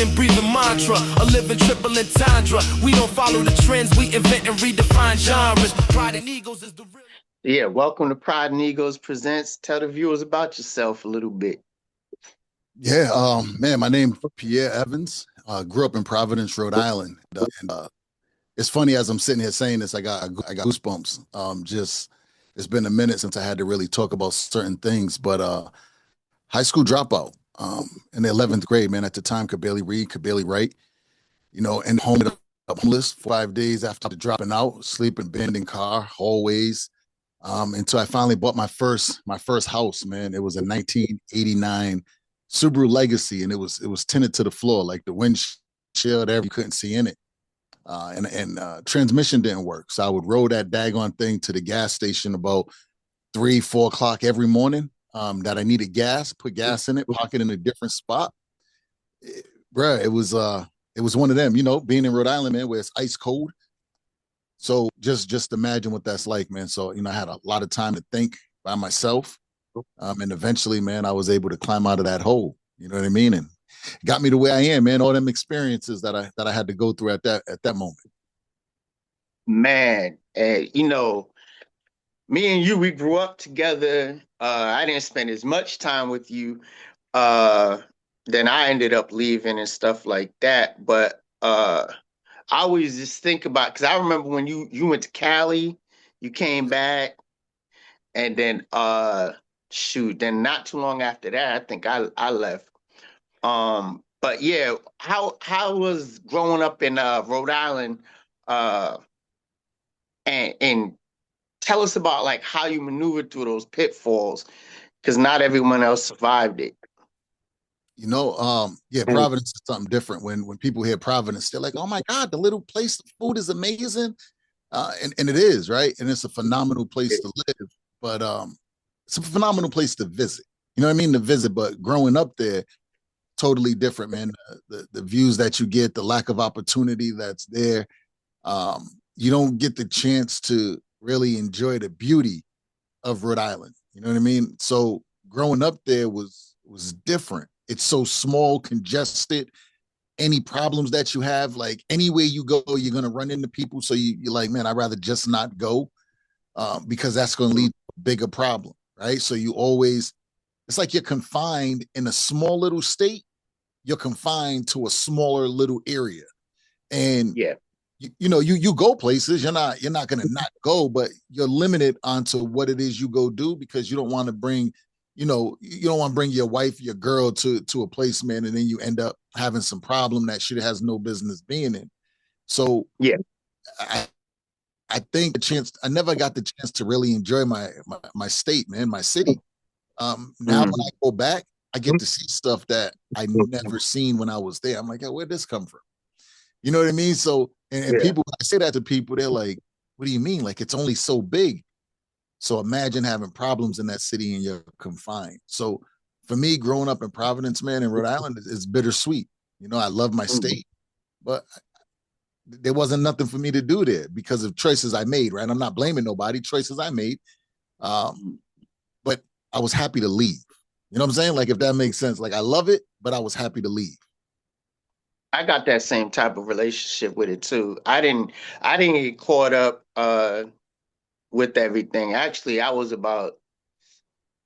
and breathing mantra, a living triple entendre. We don't follow the trends, we invent and redefine genres. Pride and Egos is the real. Yeah, welcome to Pride and Egos Presents. Tell the viewers about yourself a little bit. Yeah, man, my name is Pierre Evans. Grew up in Providence, Rhode Island. And it's funny as I'm sitting here saying this, I got goosebumps. Just it's been a minute since I had to really talk about certain things. But high school dropout in the 11th grade, man. At the time, could barely read, could barely write. And homeless 5 days after dropping out, sleeping, bed in car, hallways. Until I finally bought my first house, man. It was a 1989 Subaru Legacy, and it was tinted to the floor, like the windshield, you couldn't see in it. And transmission didn't work. So I would roll that daggone thing to the gas station about 3-4 o'clock every morning that I needed gas, put gas in it, park it in a different spot. Bruh, it was one of them, being in Rhode Island, man, where it's ice cold. So just imagine what that's like, man. So, I had a lot of time to think by myself. And eventually, man, I was able to climb out of that hole. You know what I mean? And got me to where I am, man. All them experiences that I had to go through at that moment. Man, me and you, we grew up together. I didn't spend as much time with you. Then I ended up leaving and stuff like that. But I always just think about, because I remember when you went to Cali, you came back, and then then not too long after that, I think I left. But yeah, how was growing up in Rhode Island, and tell us about like how you maneuvered through those pitfalls, because not everyone else survived it. Providence is something different. When people hear Providence, they're like, "Oh my God, the little place, the food is amazing," and it is, right? And it's a phenomenal place to live, but it's a phenomenal place to visit. You know what I mean? To visit, but growing up there, totally different, man. The views that you get, the lack of opportunity that's there, you don't get the chance to really enjoy the beauty of Rhode Island. You know what I mean? So growing up there was different. It's so small, congested. Any problems that you have, like anywhere you go, you're gonna run into people. So you're like, man, I'd rather just not go because that's gonna lead to a bigger problem, right? So it's like you're confined in a small little state. You're confined to a smaller little area, and yeah, you go places. You're not gonna not go, but you're limited onto what it is you go do because you don't want to bring. You don't want to bring your wife, your girl to a place, man, and then you end up having some problem that she has no business being in. So yeah, I think I never got the chance to really enjoy my state, man, my city. Now when I go back, I get to see stuff that I never seen when I was there. I'm like, where'd this come from? You know what I mean? So, and people, I say that to people, they're like, what do you mean? Like, it's only so big. So imagine having problems in that city and you're confined. So for me, growing up in Providence, man, in Rhode Island, is bittersweet. I love my state, but there wasn't nothing for me to do there because of choices I made, right? I'm not blaming nobody, choices I made. But I was happy to leave. You know what I'm saying? Like, if that makes sense, like I love it, but I was happy to leave. I got that same type of relationship with it too. I didn't get caught up with everything. Actually, I was about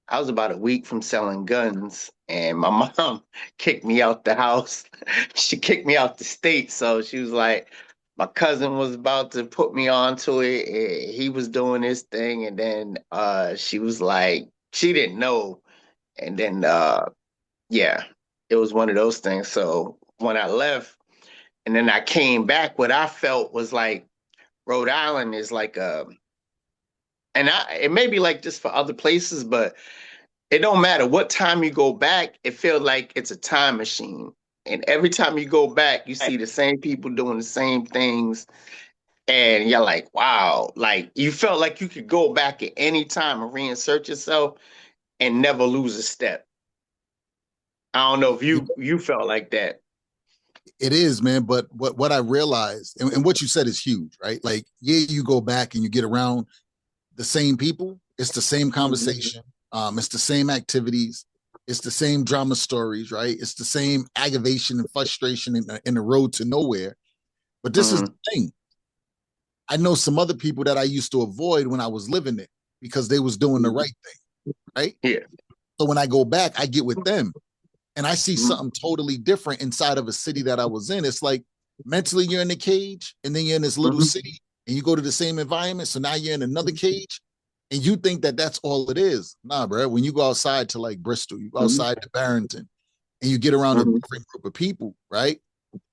a week from selling guns, and my mom kicked me out the house. She kicked me out the state. So she was like, my cousin was about to put me onto it. He was doing his thing, and then she was like, she didn't know. And then it was one of those things. So when I left, and then I came back, what I felt was like Rhode Island is like it may be like this for other places, but it don't matter what time you go back, it feels like it's a time machine. And every time you go back, you see the same people doing the same things. And you're like, wow, like you felt like you could go back at any time and reinsert yourself and never lose a step. I don't know if you felt like that. It is, man. But what I realized, and what you said is huge, right? Like, yeah, you go back and you get around the same people. It's the same conversation. It's the same activities. It's the same drama stories, right? It's the same aggravation and frustration in the road to nowhere. But this is the thing. I know some other people that I used to avoid when I was living it because they was doing the right thing, right? Yeah. So when I go back, I get with them and I see something totally different inside of a city that I was in. It's like mentally you're in the cage and then you're in this little city and you go to the same environment. So now you're in another cage and you think that that's all it is. Nah, bro. When you go outside to like Bristol, you go outside to Barrington and you get around a different group of people, right?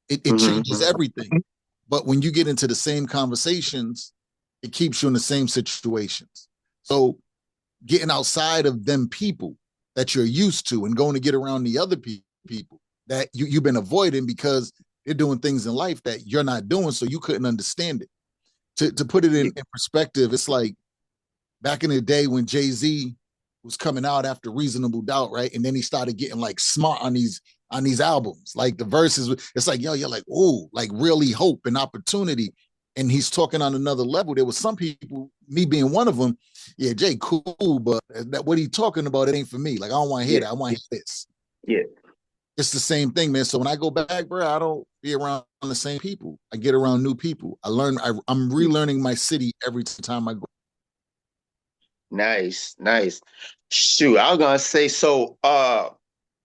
It changes everything. But when you get into the same conversations, it keeps you in the same situations. So getting outside of them people that you're used to and going to get around the other people that you've been avoiding because they're doing things in life that you're not doing, so you couldn't understand it. To put it in perspective, it's like back in the day when Jay-Z was coming out after Reasonable Doubt, right? And then he started getting like smart on these albums. Like the verses, it's like, yo, you're like, oh, like really hope and opportunity. And he's talking on another level. There was some people, me being one of them, yeah, Jay, cool, but that what he talking about, it ain't for me. Like, I don't want to hear that. I want to hear this. Yeah. It's the same thing, man. So when I go back, bro, I don't be around the same people. I get around new people. I'm relearning my city every time I go. Nice, nice. Shoot, I was gonna say, so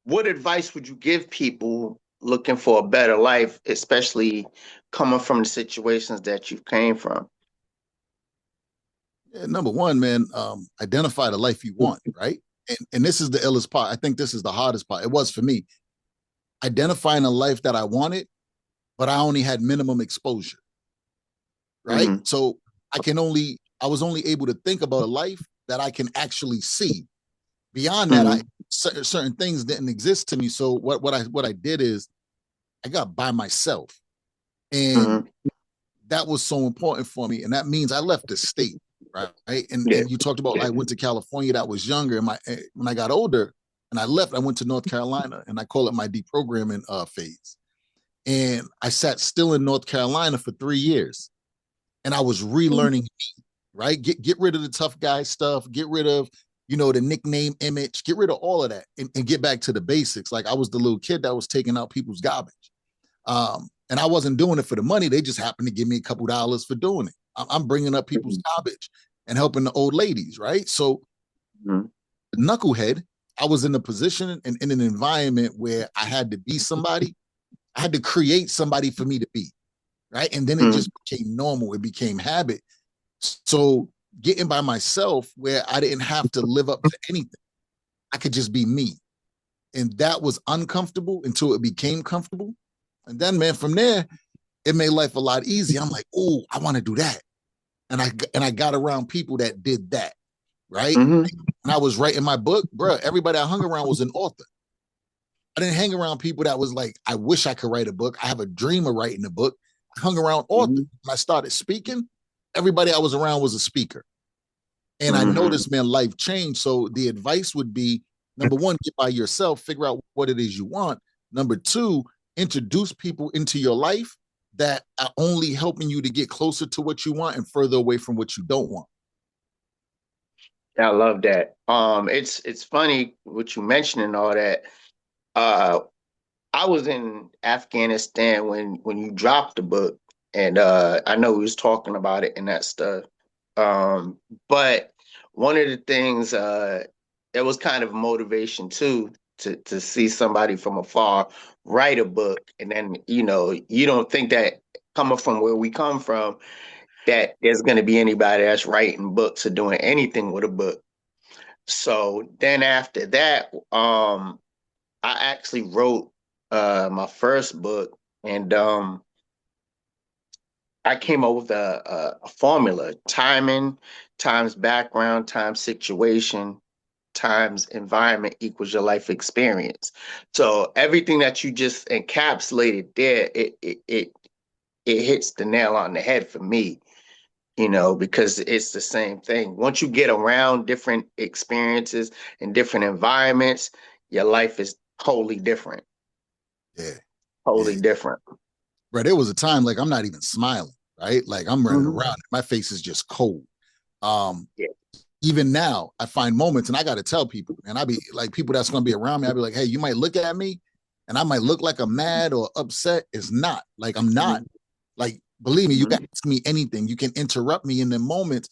what advice would you give people looking for a better life, especially coming from the situations that you came from? Yeah, number one, man, identify the life you want, right? And this is the illest part. I think this is the hardest part. It was for me. Identifying a life that I wanted, but I only had minimum exposure, right? So I was only able to think about a life that I can actually see. Beyond that, certain things didn't exist to me. So what I did is I got by myself, and that was so important for me. And that means I left the state, right? And you talked about I went to California. That was younger. And when I got older and I left, I went to North Carolina, and I call it my deprogramming phase. And I sat still in North Carolina for 3 years, and I was relearning, right? Get rid of the tough guy stuff. Get rid of the nickname image, get rid of all of that and get back to the basics. Like I was the little kid that was taking out people's garbage. And I wasn't doing it for the money. They just happened to give me a couple dollars for doing it. I'm bringing up people's garbage and helping the old ladies, right? So knucklehead, I was in a position and in an environment where I had to be somebody. I had to create somebody for me to be, right? And then it just became normal. It became habit. So getting by myself where I didn't have to live up to anything. I could just be me. And that was uncomfortable until it became comfortable. And then, man, from there, it made life a lot easier. I'm like, oh, I want to do that. And I got around people that did that, right? And I was writing my book, bro. Everybody I hung around was an author. I didn't hang around people that was like, I wish I could write a book. I have a dream of writing a book. I hung around authors. When I started speaking, everybody I was around was a speaker. And I noticed, man, life changed. So the advice would be, number one, get by yourself, figure out what it is you want. Number two, introduce people into your life that are only helping you to get closer to what you want and further away from what you don't want. I love that. It's funny what you mentioned and all that. I was in Afghanistan when you dropped the book, and I know we was talking about it and that stuff. But one of the things it was kind of motivation too to see somebody from afar write a book, and then you don't think that coming from where we come from that there's going to be anybody that's writing books or doing anything with a book. So then after that, I actually wrote my first book, and I came up with a formula: timing times background times situation times environment equals your life experience. So everything that you just encapsulated there, it hits the nail on the head for me, because it's the same thing. Once you get around different experiences and different environments, your life is totally different. Yeah. Totally different. Bro, there was a time like I'm not even smiling, right? Like I'm running around. My face is just cold. even now, I find moments, and I got to tell people, and I be like, people that's going to be around me, I'll be like, hey, you might look at me and I might look like I'm mad or upset. It's not like I'm not. Like, believe me, you can ask me anything. You can interrupt me in the moments.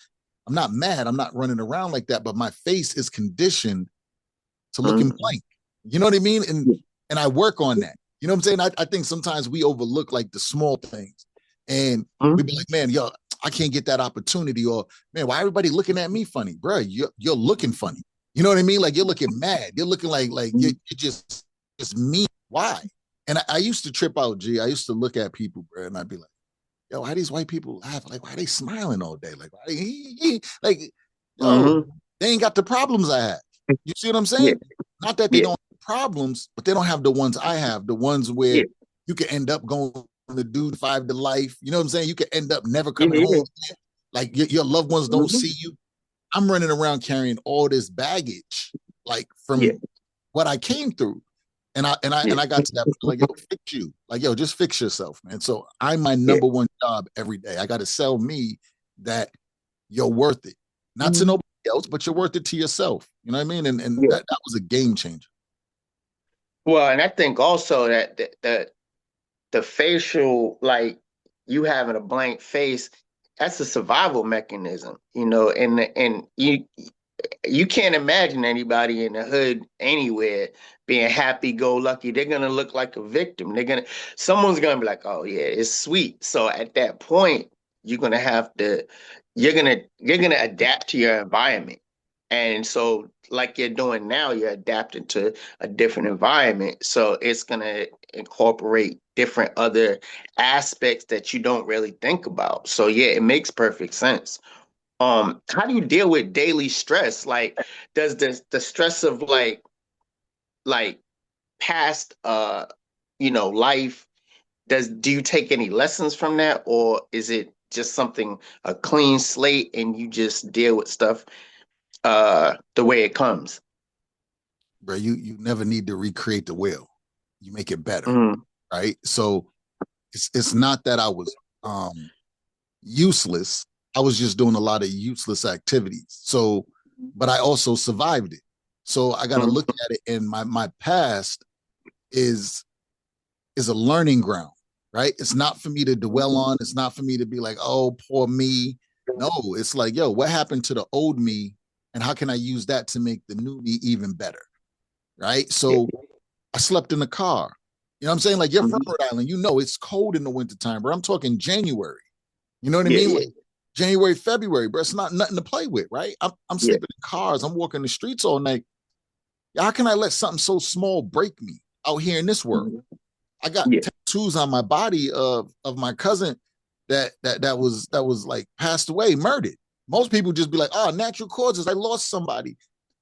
I'm not mad. I'm not running around like that, but my face is conditioned to looking blank. You know what I mean? And I work on that. You know what I'm saying? I think sometimes we overlook like the small things, and we be like, man, yo, I can't get that opportunity, or man, why everybody looking at me funny, bro? You're looking funny. You know what I mean? Like you're looking mad. You're looking like you're just me. Why? And I used to trip out, G. I used to look at people, bro, and I'd be like, yo, why these white people laugh? Like, why are they smiling all day? Like, why like, yo, they ain't got the problems I have. You see what I'm saying? Not that they don't have problems, but they don't have the ones I have. The ones where you can end up going to do 5 to life. You know what I'm saying? You can end up never coming home. Like your loved ones don't see you. I'm running around carrying all this baggage, like from what I came through. And I got to that point, like, yo, fix you. Like, yo, just fix yourself, man. So I'm my number one job every day. I got to sell me that you're worth it. Not to nobody else, but you're worth it to yourself. You know what I mean? And that was a game changer. Well, and I think also that the facial, like you having a blank face, that's a survival mechanism, and you can't imagine anybody in the hood anywhere being happy go lucky. They're gonna look like a victim. Someone's gonna be like, oh yeah, it's sweet. So at that point, you're gonna have to you're gonna adapt to your environment. And so like you're doing now, you're adapting to a different environment. So it's gonna incorporate different other aspects that you don't really think about. So yeah, it makes perfect sense. How do you deal with daily stress? Like, does the stress of like past life, do you take any lessons from that, or is it just something, a clean slate, and you just deal with stuff the way it comes? Bro, you never need to recreate the wheel. You make it better. Mm-hmm. Right. So it's not that I was useless. I was just doing a lot of useless activities. So, but I also survived it. So I got to look at it, and my past is a learning ground, right? It's not for me to dwell on. It's not for me to be like, oh, poor me. No, it's like, yo, what happened to the old me, and how can I use that to make the new me even better, right? So I slept in the car. You know what I'm saying? Like, you're from Rhode Island, it's cold in the wintertime, bro. I'm talking January. You know what I mean? Like January, February, bro. It's not nothing to play with, right? I'm sleeping in cars. I'm walking the streets all night. How can I let something so small break me out here in this world? I got tattoos on my body of my cousin that was like passed away, murdered. Most people just be like, oh, natural causes. I lost somebody.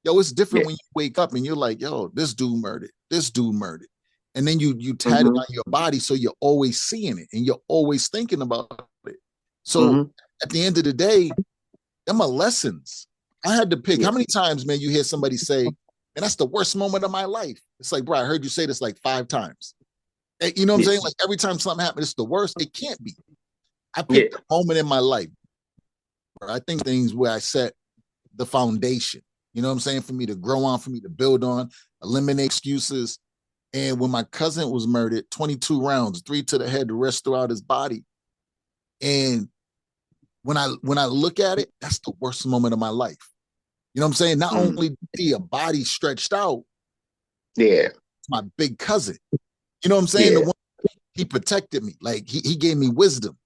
Yo, it's different when you wake up and you're like, yo, this dude murdered. This dude murdered. And then you tat it on your body, so you're always seeing it and you're always thinking about it. So at the end of the day, them are lessons. I had to pick. How many times, man, you hear somebody say, man, that's the worst moment of my life? It's like, bro, I heard you say this like 5 times. You know what I'm saying? Like every time something happens, it's the worst. It can't be. I picked a moment in my life where I think things where I set the foundation. You know what I'm saying? For me to grow on, for me to build on, eliminate excuses. And when my cousin was murdered, 22 rounds, 3 to the head, the rest throughout his body. And when I look at it, that's the worst moment of my life. You know what I'm saying? Not only see a body stretched out, it's my big cousin. You know what I'm saying? The one, he protected me. Like he gave me wisdom.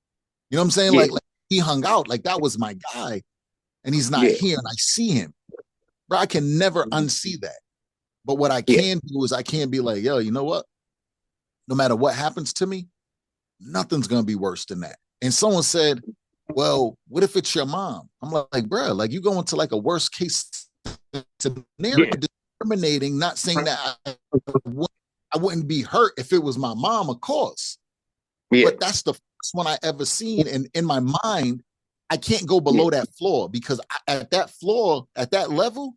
You know what I'm saying? Like he hung out. Like that was my guy. And he's not here, and I see him. Bro, I can never unsee that. But what I can do is I can be like, yo, you know what? No matter what happens to me, nothing's going to be worse than that. And someone said, well, what if it's your mom? I'm like, bro, like you go into like a worst case scenario, discriminating, not saying that I wouldn't be hurt if it was my mom, of course. But that's the first one I ever seen. And in my mind, I can't go below that floor, because at that floor, at that level,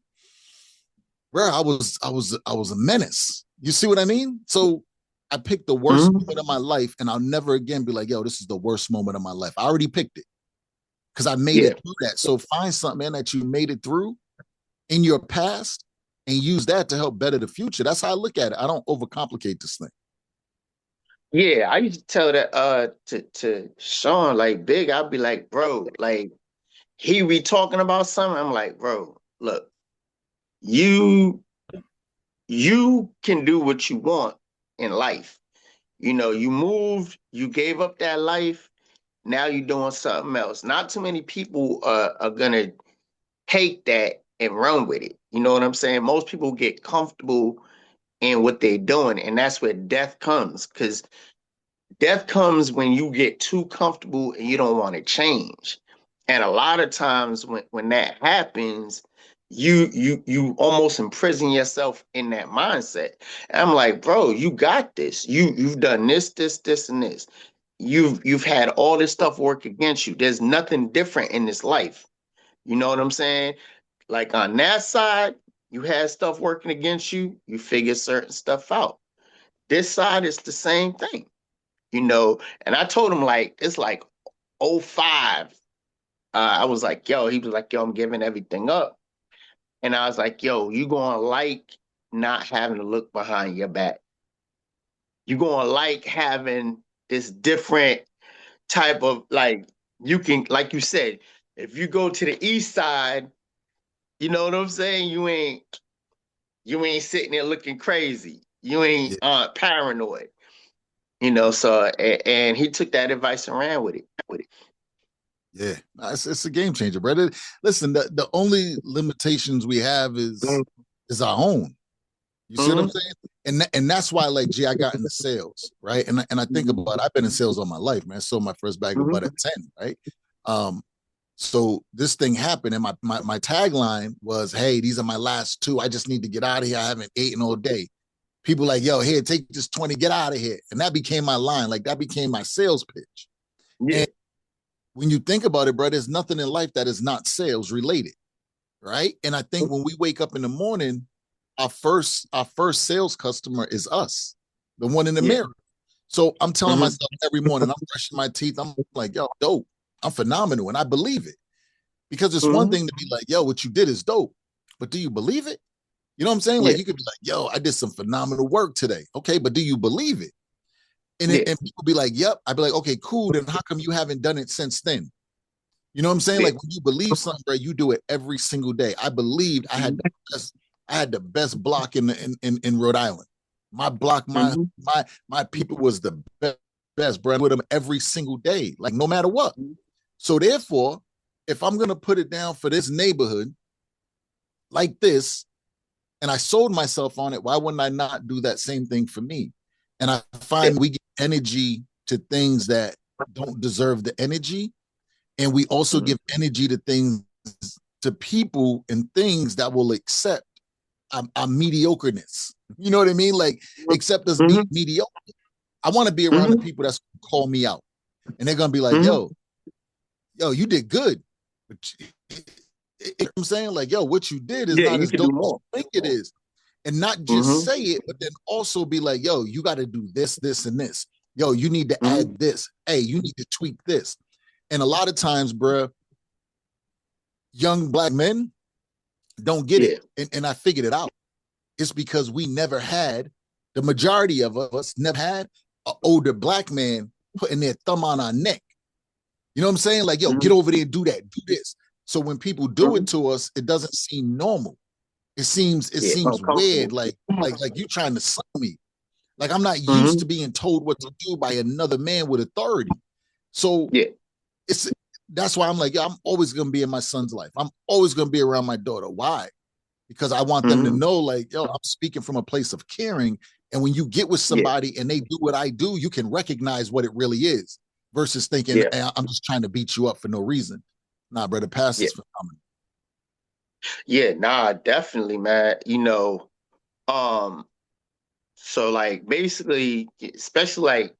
bro, I was a menace. You see what I mean? So I picked the worst moment of my life, and I'll never again be like, yo, this is the worst moment of my life. I already picked it. because I made it through that. So find something, man, that you made it through in your past and use that to help better the future. That's how I look at it. I don't overcomplicate this thing. Yeah, I used to tell that to Sean, like Big, I'd be like, bro, like he be talking about something. I'm like, bro, look, you can do what you want in life. You know, you moved, you gave up that life, now you're doing something else. Not too many people are gonna take that and run with it. You know what I'm saying? Most people get comfortable in what they're doing, and that's where death comes. Because death comes when you get too comfortable and you don't want to change. And a lot of times when that happens, you almost imprison yourself in that mindset. And I'm like, bro, you got this. You've done this, and this. You've had all this stuff work against you. There's nothing different in this life. You know what I'm saying? Like on that side, you had stuff working against you, you figure certain stuff out. This side is the same thing, you know. And I told him like it's like '05. I was like, yo, he was like, yo, I'm giving everything up. And I was like, yo, you gonna like not having to look behind your back. You gonna like having this different type of like you can, like you said, if you go to the east side, you know what I'm saying? You ain't sitting there looking crazy. You ain't Yeah. paranoid. You know, so and he took that advice and ran with it. Yeah, it's a game changer, brother. Listen, the only limitations we have is our own. You see what I'm saying? And that's why, like, I got into sales, right? And I think about it, I've been in sales all my life, man. I sold my first bag of butt at 10, right? So this thing happened, and my tagline was, "Hey, these are my last two. I just need to get out of here. I haven't eaten all day." People like, "Yo, here, take this 20, get out of here," and that became my line. Like that became my sales pitch. Yeah. And when you think about it, bro, there's nothing in life that is not sales related, right? And I think when we wake up in the morning, our first sales customer is us, the one in the mirror. So I'm telling myself every morning, I'm brushing my teeth. I'm like, yo, dope. I'm phenomenal. And I believe it. Because it's one thing to be like, yo, what you did is dope. But do you believe it? You know what I'm saying? Like you could be like, yo, I did some phenomenal work today. Okay, but do you believe it? And people be like, yep. I'd be like, okay, cool. Then how come you haven't done it since then? You know what I'm saying? Like when you believe something, bro, you do it every single day. I believed I had the best block in Rhode Island. My block, my people was the best, bro. With them every single day, like no matter what. So therefore, if I'm gonna put it down for this neighborhood like this, and I sold myself on it, why wouldn't I not do that same thing for me? And I find we give energy to things that don't deserve the energy. And we also give energy to things, to people and things that will accept our mediocreness. You know what I mean? Like, accept us being mediocre. I want to be around the people that's going to call me out. And they're going to be like, yo, you did good. But you know what I'm saying? Like, yo, what you did is not as dope as you think it is. And not just say it, but then also be like, yo, you got to do this, this, and this. Yo, you need to add this. Hey, you need to tweak this. And a lot of times, bro, young black men don't get it. And I figured it out. It's because we never had, the majority of us never had an older black man putting their thumb on our neck. You know what I'm saying? Like, yo, get over there and do that, do this. So when people do it to us, it doesn't seem normal. It seems weird, like you trying to sue me. Like I'm not used to being told what to do by another man with authority. So that's why I'm like, I'm always gonna be in my son's life. I'm always gonna be around my daughter. Why? Because I want them to know, like, yo, I'm speaking from a place of caring. And when you get with somebody and they do what I do, you can recognize what it really is versus thinking, hey, I'm just trying to beat you up for no reason. Nah, brother, past is phenomenal. Yeah, nah, definitely, man. You know, so like basically, especially like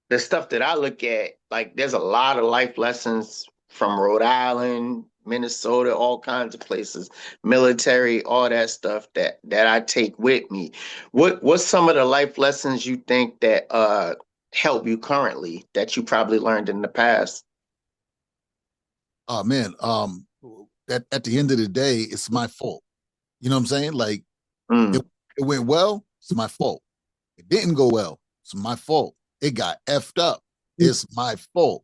the stuff that I look at, like there's a lot of life lessons from Rhode Island, Minnesota, all kinds of places, military, all that stuff that I take with me. What's some of the life lessons you think that help you currently that you probably learned in the past? Oh man, at the end of the day, it's my fault. You know what I'm saying? Like it, Mm, it went well, it's my fault. It didn't go well, it's my fault. It got effed up, it's my fault.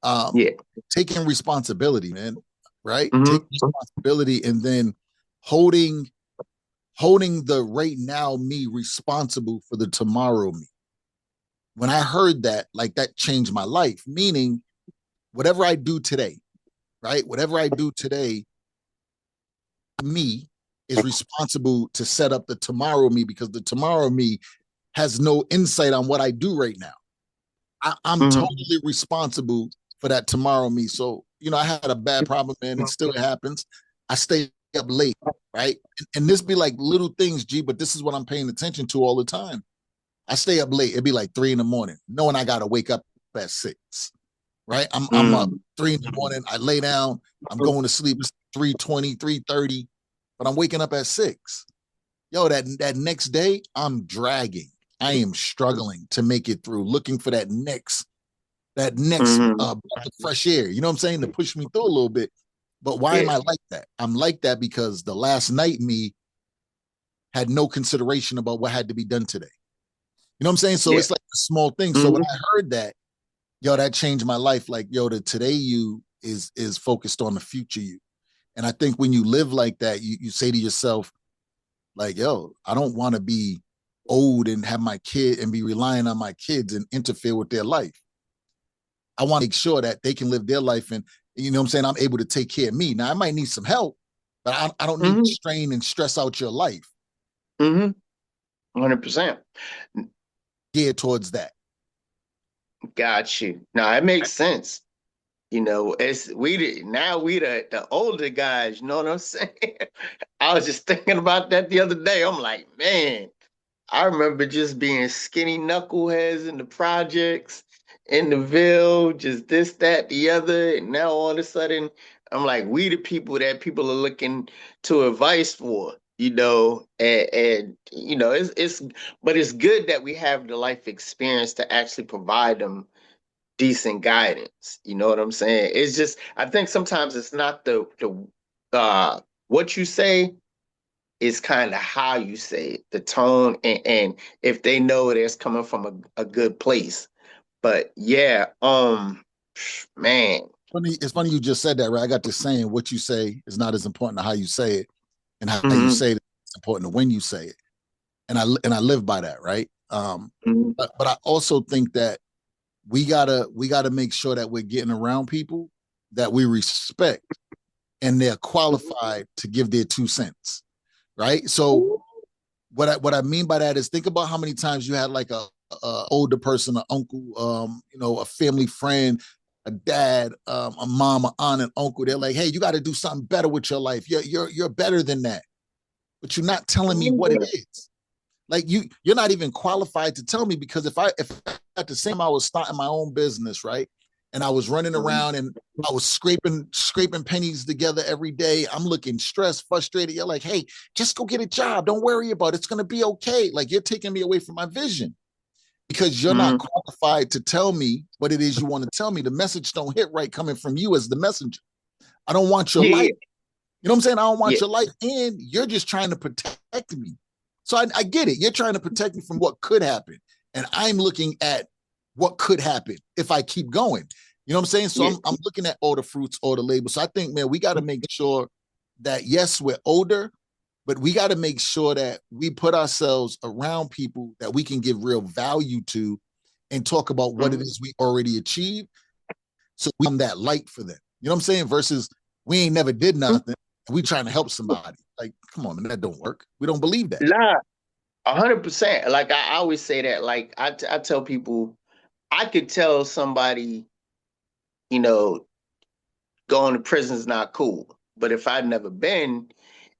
Um, yeah. Taking responsibility, man, right? Take Mm-hmm. responsibility and then holding holding the right now me responsible for the tomorrow me. When I heard that, like that changed my life. Meaning, whatever I do today, right? Whatever I do today, me is responsible to set up the tomorrow me because the tomorrow me has no insight on what I do right now. I'm Mm-hmm. totally responsible for that tomorrow me. So, I had a bad problem, man. It still happens. I stay up late, right? And this be like little things, G, but this is what I'm paying attention to all the time. I stay up late. It'd be like 3 a.m, knowing I gotta wake up at 6, right? I'm up Mm. 3 a.m. I lay down, I'm going to sleep. It's 3:20, 3:30, but I'm waking up at 6. Yo, that next day, I'm dragging. I am struggling to make it through, looking for that next Mm-hmm. breath of fresh air. You know what I'm saying? To push me through a little bit. But why am Yeah. I like that? I'm like that because the last night me had no consideration about what had to be done today. You know what I'm saying? So Yeah. it's like a small thing. So when Mm-hmm. I heard that, yo, that changed my life. Like, yo, the today you is focused on the future you. And I think when you live like that, you say to yourself, like, yo, I don't want to be old and have my kid and be relying on my kids and interfere with their life. I want to make sure that they can live their life and, you know what I'm saying, I'm able to take care of me. Now I might need some help, but I don't need to Mm-hmm. strain and stress out your life Mm-hmm. 100%. geared towards that. Got you. Now it makes sense. It's we the older guys, you know what I'm saying? I was just thinking about that the other day. I'm like, man, I remember just being skinny knuckleheads in the projects, in the Ville, just this, that, the other. And now all of a sudden, I'm like, we the people that people are looking to advice for, and but it's good that we have the life experience to actually provide them decent guidance. You know what I'm saying? It's just I think sometimes it's not the what you say, is kind of how you say it, the tone, and if they know it is coming from a good place. But yeah, man. It's funny you just said that, right? I got this saying, what you say is not as important to how you say it, and how you Hmm. say it is important to when you say it. And I live by that, right? Hmm. But I also think that we gotta make sure that we're getting around people that we respect and they're qualified to give their 2 cents, right? So what I mean by that is think about how many times you had like a older person, an uncle, a family friend, a dad, a mom, an aunt, an uncle. They're like, hey, you got to do something better with your life. You're better than that, but you're not telling me what it is. Like you're not even qualified to tell me because if at the same I was starting my own business, right? And I was running around and I was scraping pennies together every day. I'm looking stressed, frustrated. You're like, hey, just go get a job. Don't worry about it. It's gonna be okay. Like you're taking me away from my vision because you're not Hmm. qualified to tell me what it is you want to tell me. The message don't hit right coming from you as the messenger. I don't want your life. Yeah, You know what I'm saying? I don't want yeah, your life, and you're just trying to protect me. So I get it. You're trying to protect me from what could happen. And I'm looking at what could happen if I keep going. You know what I'm saying? So yeah, I'm looking at all the fruits, all the labels. So I think, man, we got to make sure that, yes, we're older, but we got to make sure that we put ourselves around people that we can give real value to and talk about what it mhm, is we already achieved. So we become that light for them. You know what I'm saying? Versus we ain't never did mhm. nothing. And we trying to help somebody. Like, come on, man, that don't work. We don't believe that. Nah, 100%. Like I always say that. Like I tell people, I could tell somebody, you know, going to prison is not cool. But if I'd never been,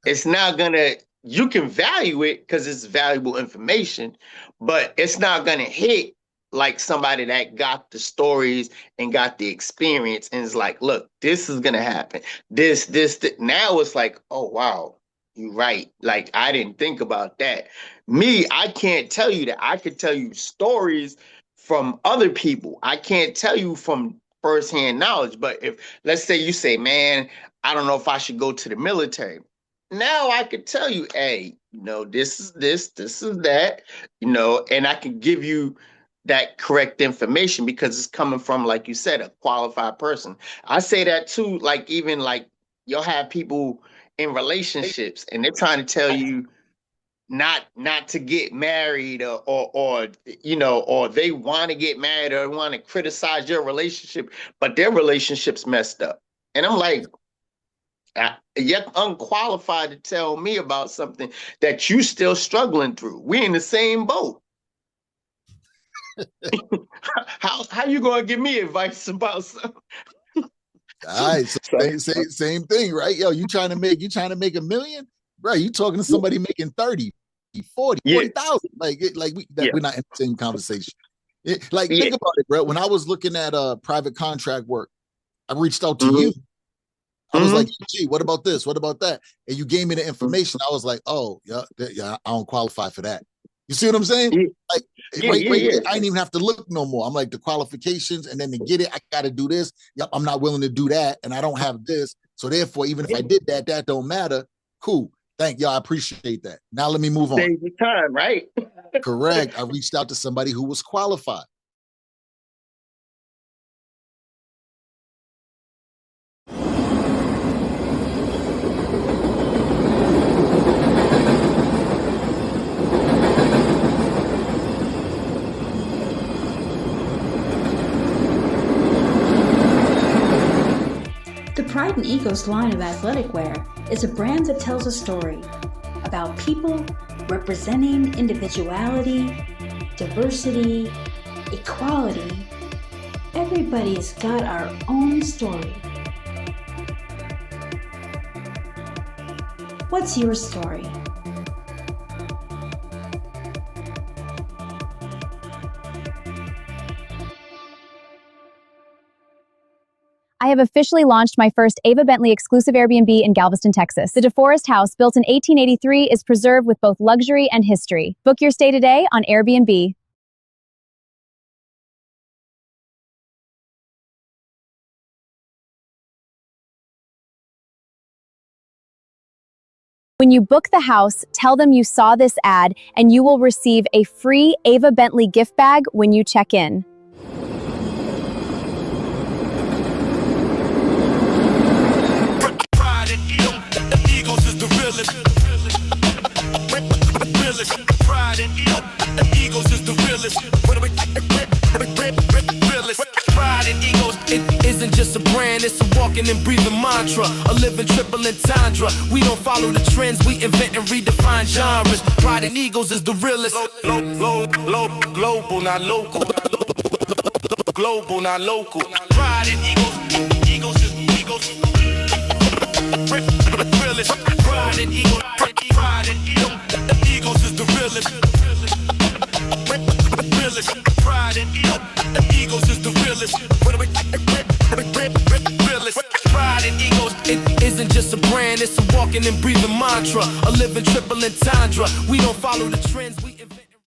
it's not gonna, you can value it because it's valuable information, but it's not gonna hit like somebody that got the stories and got the experience and is like, look, this is gonna happen. This. Now it's like, oh wow, you're right. Like I didn't think about that. Me, I can't tell you that. I could tell you stories from other people. I can't tell you from firsthand knowledge. But if, let's say you say, man, I don't know if I should go to the military. Now I could tell you, hey, this is this is that, and I can give you that correct information because it's coming from, like you said, a qualified person. I say that too, like even like you'll have people in relationships and they're trying to tell you not to get married or they want to get married or want to criticize your relationship, but their relationship's messed up. And I'm like, you're unqualified to tell me about something that you still struggling through. We in the same boat. How you gonna give me advice about something? All right, so same thing, right? Yo, you trying to make $1 million, bro? You talking to somebody making 30, 40, 40,000? We're not in the same conversation. Think about it, bro. When I was looking at private contract work, I reached out to you. I was like, gee, what about this? What about that? And you gave me the information. I was like, oh, yeah, I don't qualify for that. You see what I'm saying? I didn't even have to look no more. I'm like, the qualifications, and then to get it, I got to do this. Yep, I'm not willing to do that, and I don't have this. So therefore, even if I did that, that don't matter. Cool. Thank y'all. I appreciate that. Now let me move on. Save your time, right? Correct. I reached out to somebody who was qualified. The Pride and Egos line of athletic wear is a brand that tells a story about people representing individuality, diversity, equality. Everybody's got our own story. What's your story? I have officially launched my first Ava Bentley exclusive Airbnb in Galveston, Texas. The DeForest house, built in 1883, is preserved with both luxury and history. Book your stay today on Airbnb. When you book the house, tell them you saw this ad, and you will receive a free Ava Bentley gift bag when you check in. Pride and egos is the realest. Pride and egos, it isn't just a brand, it's a walking and breathing mantra, a living triple entendre. We don't follow the trends, we invent and redefine genres. Pride and egos is the realest. Global, not local. Global, not local. Pride and egos is egos. Realest. Pride and egos. Pride and egos is the realest. Pride and egos is the realest. Pride and egos, it isn't just a brand, it's a walking and breathing mantra, a living triple entendre. We don't follow the trends.